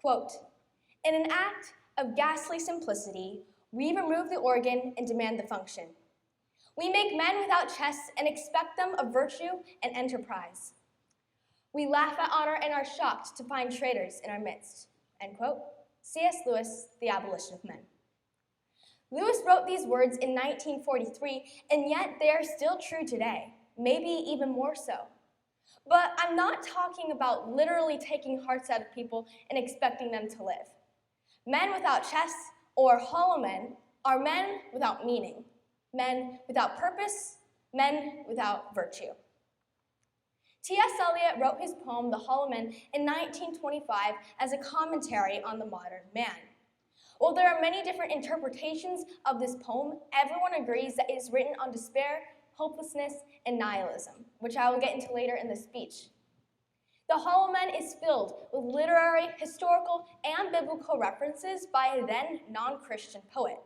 Quote, "In an act of ghastly simplicity, we remove the organ and demand the function. We make men without chests and expect them of virtue and enterprise. We laugh at honor and are shocked to find traitors in our midst." End quote. C.S. Lewis, The Abolition of Men. Lewis wrote these words in 1943, and yet they are still true today, maybe even more so. But I'm not talking about literally taking hearts out of people and expecting them to live. Men without chests, or hollow men, are men without meaning, men without purpose, men without virtue. T.S. Eliot wrote his poem, The Hollow Men, in 1925 as a commentary on the modern man. While there are many different interpretations of this poem, everyone agrees that it is written on despair, hopelessness, and nihilism, which I will get into later in the speech. The Hollow Men is filled with literary, historical, and biblical references by a then non-Christian poet.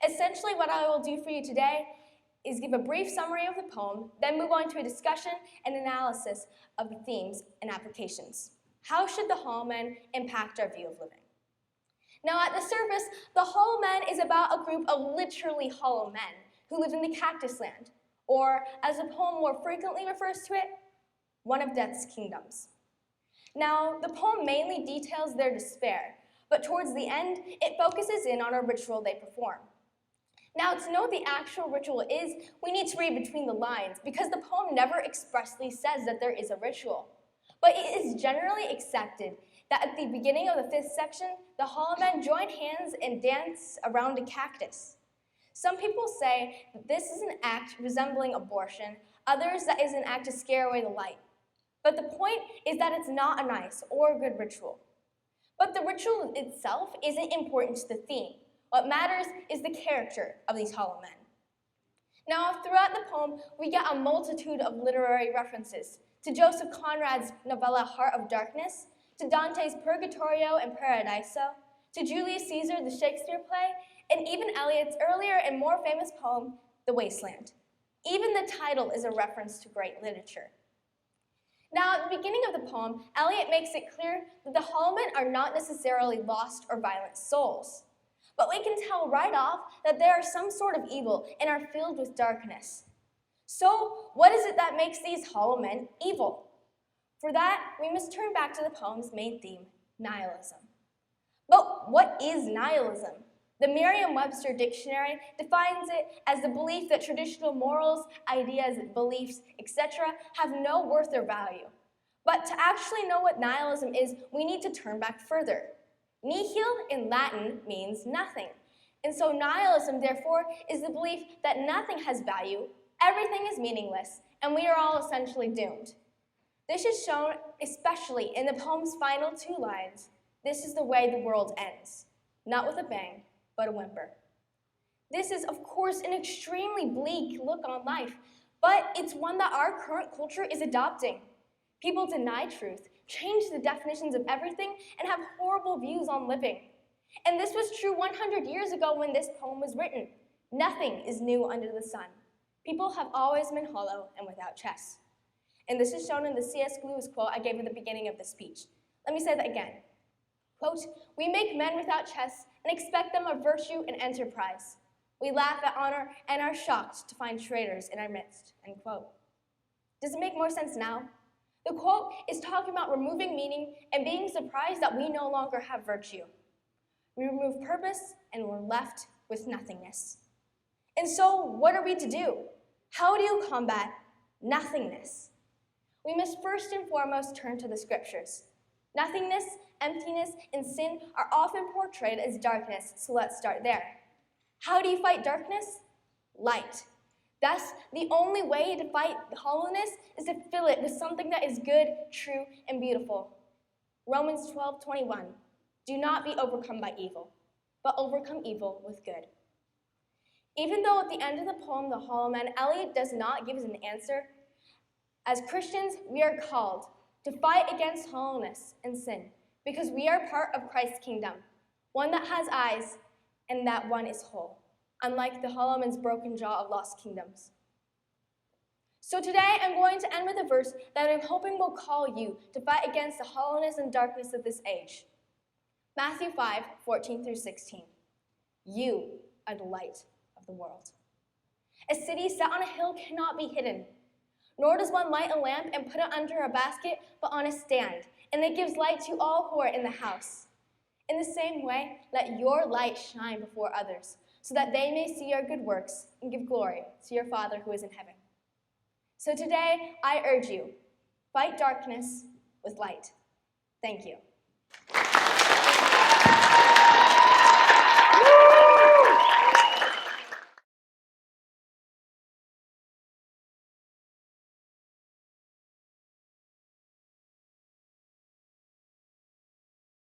Essentially, what I will do for you today is give a brief summary of the poem, then move on to a discussion and analysis of the themes and applications. How should the Hollow Men impact our view of living? Now, at the surface, the Hollow Men is about a group of literally hollow men who lived in the cactus land, or, as the poem more frequently refers to it, one of death's kingdoms. Now, the poem mainly details their despair, but towards the end, it focuses in on a ritual they perform. Now, to know what the actual ritual is, we need to read between the lines, because the poem never expressly says that there is a ritual. But it is generally accepted that at the beginning of the 5th section, the Hollow Men join hands and dance around a cactus. Some people say that this is an act resembling abortion, others that is an act to scare away the light. But the point is that it's not a nice or a good ritual. But the ritual itself isn't important to the theme. What matters is the character of these hollow men. Now, throughout the poem, we get a multitude of literary references to Joseph Conrad's novella Heart of Darkness, to Dante's Purgatorio and Paradiso, to Julius Caesar, the Shakespeare play, and even Eliot's earlier and more famous poem, The Wasteland. Even the title is a reference to great literature. Now, at the beginning of the poem, Eliot makes it clear that the hollow men are not necessarily lost or violent souls. But we can tell right off that they are some sort of evil and are filled with darkness. So, what is it that makes these hollow men evil? For that, we must turn back to the poem's main theme, nihilism. But what is nihilism? The Merriam-Webster dictionary defines it as the belief that traditional morals, ideas, beliefs, etc. have no worth or value. But to actually know what nihilism is, we need to turn back further. Nihil in Latin means nothing. And so nihilism, therefore, is the belief that nothing has value, everything is meaningless, and we are all essentially doomed. This is shown especially in the poem's final 2 lines. This is the way the world ends, not with a bang, but a whimper. This is, of course, an extremely bleak look on life, but it's one that our current culture is adopting. People deny truth, change the definitions of everything, and have horrible views on living. And this was true 100 years ago when this poem was written. Nothing is new under the sun. People have always been hollow and without chests. And this is shown in the C.S. Lewis quote I gave at the beginning of the speech. Let me say that again. Quote, "We make men without chests and expect them of virtue and enterprise. We laugh at honor and are shocked to find traitors in our midst." End quote. Does it make more sense now? The quote is talking about removing meaning and being surprised that we no longer have virtue. We remove purpose and we're left with nothingness. And so, what are we to do? How do you combat nothingness? We must first and foremost turn to the scriptures. Nothingness, emptiness, and sin are often portrayed as darkness, so let's start there. How do you fight darkness? Light. Thus, the only way to fight hollowness is to fill it with something that is good, true, and beautiful. Romans 12:21. Do not be overcome by evil, but overcome evil with good. Even though at the end of the poem, The Hollow Men, Eliot does not give us an answer, as Christians, we are called to fight against hollowness and sin because we are part of Christ's kingdom, one that has eyes and that one is whole, unlike the hollow men's broken jaw of lost kingdoms. So today I'm going to end with a verse that I'm hoping will call you to fight against the hollowness and darkness of this age. Matthew 5:14-16. You are the light of the world. A city set on a hill cannot be hidden, nor does one light a lamp and put it under a basket, but on a stand, and it gives light to all who are in the house. In the same way, let your light shine before others, so that they may see your good works and give glory to your Father who is in heaven. So today, I urge you, fight darkness with light. Thank you.